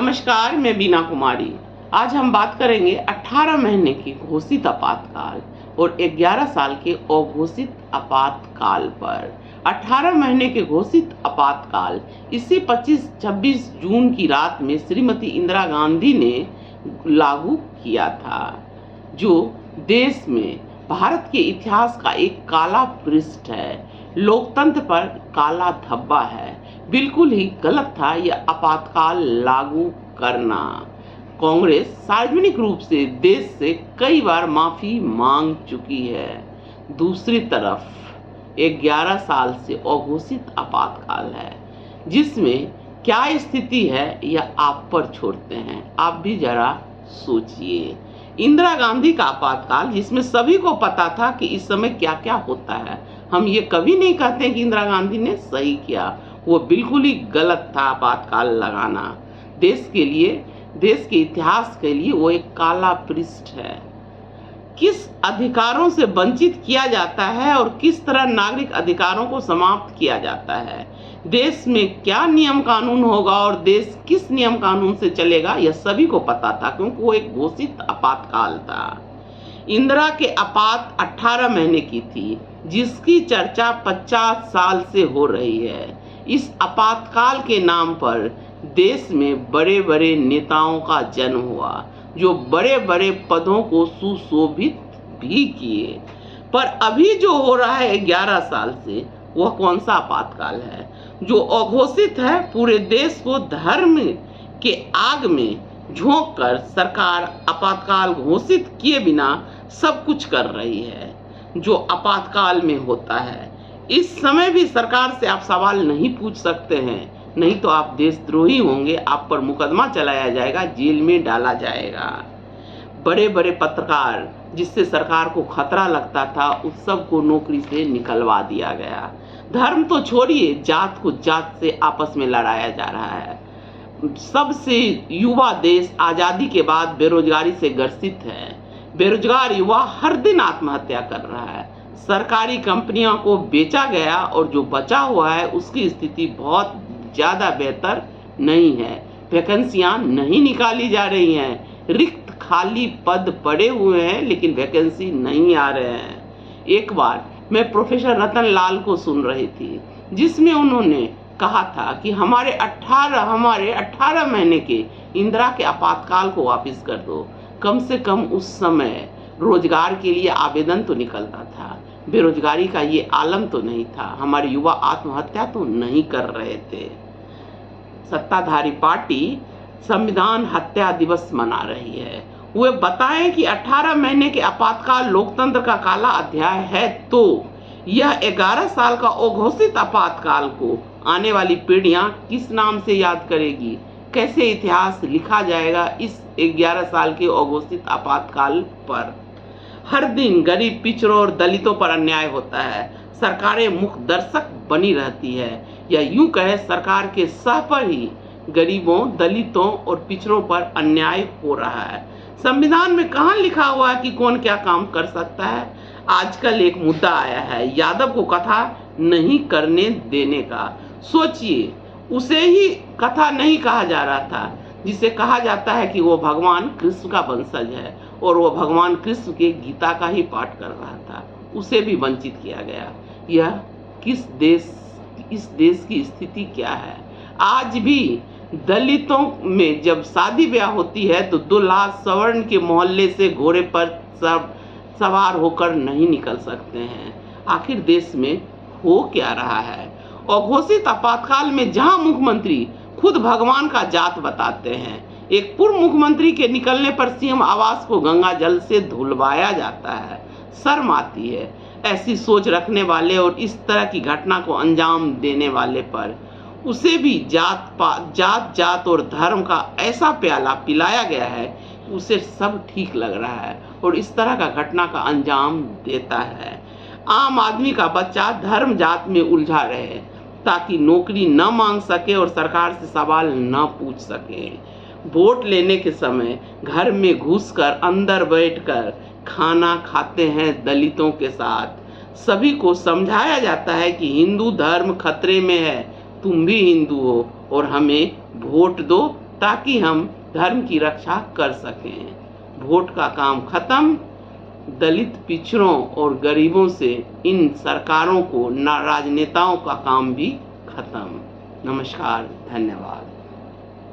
नमस्कार, मैं बीना कुमारी। आज हम बात करेंगे 18 महीने की घोषित आपातकाल और 11 साल के अघोषित आपातकाल पर। 18 महीने के घोषित आपातकाल इसी 25-26 जून की रात में श्रीमती इंदिरा गांधी ने लागू किया था, जो देश में भारत के इतिहास का एक काला पृष्ठ है, लोकतंत्र पर काला धब्बा है। बिल्कुल ही गलत था यह आपातकाल लागू करना। कांग्रेस सार्वजनिक रूप से देश से कई बार माफी मांग चुकी है। दूसरी तरफ 11 साल से अघोषित आपातकाल है, जिसमें क्या स्थिति है यह आप पर छोड़ते हैं। आप भी जरा सोचिए। इंदिरा गांधी का आपातकाल, जिसमें सभी को पता था कि इस समय क्या क्या होता है। हम ये कभी नहीं कहते कि इंदिरा गांधी ने सही किया, वो बिल्कुल ही गलत था। आपातकाल लगाना देश के लिए, देश के इतिहास के लिए वो एक काला पृष्ठ है। किस अधिकारों से वंचित किया जाता है और किस तरह नागरिक अधिकारों को समाप्त किया जाता है, देश में क्या नियम कानून होगा और देश किस नियम कानून से चलेगा, यह सभी को पता था, क्योंकि वो एक घोषित आपातकाल था। इंदिरा के आपात 18 महीने की थी, जिसकी चर्चा 50 साल से हो रही है। इस आपातकाल के नाम पर देश में बड़े बड़े नेताओं का जन्म हुआ, जो बड़े बड़े पदों को सुशोभित भी किए। पर अभी जो हो रहा है 11 साल से, वह कौन सा आपातकाल है जो अघोषित है। पूरे देश को धर्म के आग में झोंक कर सरकार आपातकाल घोषित किए बिना सब कुछ कर रही है, जो आपातकाल में होता है। इस समय भी सरकार से आप सवाल नहीं पूछ सकते हैं, नहीं तो आप देशद्रोही होंगे, आप पर मुकदमा चलाया जाएगा, जेल में डाला जाएगा। बड़े बड़े पत्रकार, जिससे सरकार को खतरा लगता था, उस सब को नौकरी से निकलवा दिया गया। धर्म तो छोड़िए, जात को जात से आपस में लड़ाया जा रहा है। सबसे युवा देश आज़ादी के बाद बेरोजगारी से ग्रसित है। बेरोजगार युवा हर दिन आत्महत्या कर रहा है। सरकारी कंपनियों को बेचा गया और जो बचा हुआ है उसकी स्थिति बहुत ज़्यादा बेहतर नहीं है। वैकेंसियां नहीं निकाली जा रही हैं, रिक्त खाली पद पड़े हुए हैं, लेकिन वैकेंसी नहीं आ रहे हैं। एक बार मैं प्रोफेसर रतन लाल को सुन रही थी, जिसमें उन्होंने कहा था कि हमारे 18 महीने के इंदिरा के आपातकाल को वापस कर दो। कम से कम उस समय रोजगार के लिए आवेदन तो निकलता था, बेरोजगारी का ये आलम तो नहीं था, हमारे युवा आत्महत्या तो नहीं कर रहे थे। सत्ताधारी पार्टी संविधान हत्या दिवस मना रही है। वे बताएं कि 18 महीने के आपातकाल लोकतंत्र का काला अध्याय है, तो यह 11 साल का अघोषित आपातकाल को आने वाली पीढ़ियां किस नाम से याद करेगी? कैसे इतिहास लिखा जाएगा इस 11 साल के अघोषित आपातकाल पर? हर दिन गरीब, पिछड़ों और दलितों पर अन्याय होता है। सरकारें मुख्य दर्शक बनी रहती है, या यूं कहे सरकार के सह पर ही गरीबों, दलितों और पिछड़ों पर अन्याय हो रहा है। संविधान में कहाँ लिखा हुआ है कि कौन क्या काम कर सकता है? आजकल एक मुद्दा आया है यादव को कथा नहीं करने देने का। सोचिए, उसे ही कथा नहीं कहा जा रहा था, जिसे कहा जाता है कि वो भगवान कृष्ण का वंशज है और वो भगवान कृष्ण के गीता का ही पाठ कर रहा था, उसे भी वंचित किया गया। यह इस देश की स्थिति क्या है? आज भी दलितों में जब शादी ब्याह होती है तो दूल्हा सवर्ण के मोहल्ले से घोड़े पर सवार होकर नहीं निकल सकते हैं। आखिर देश में हो क्या रहा है? अघोषित आपातकाल में जहां मुख्यमंत्री खुद भगवान का जात बताते हैं, एक पूर्व मुख्यमंत्री के निकलने पर सीएम आवास को गंगा जल से धुलवाया जाता है। शर्म आती है ऐसी सोच रखने वाले और इस तरह की घटना को अंजाम देने वाले पर। उसे भी जात और धर्म का ऐसा प्याला पिलाया गया है, उसे सब ठीक लग रहा है और इस तरह का घटना का अंजाम देता है। आम आदमी का बच्चा धर्म जात में उलझा रहे, ताकि नौकरी न मांग सके और सरकार से सवाल न पूछ सके। वोट लेने के समय घर में घुसकर अंदर बैठकर खाना खाते हैं दलितों के साथ। सभी को समझाया जाता है कि हिंदू धर्म खतरे में है, तुम भी हिंदू हो और हमें वोट दो, ताकि हम धर्म की रक्षा कर सकें। वोट का काम खत्म, दलित, पिछड़ों और गरीबों से इन सरकारों को, राजनेताओं का काम भी खत्म। नमस्कार, धन्यवाद।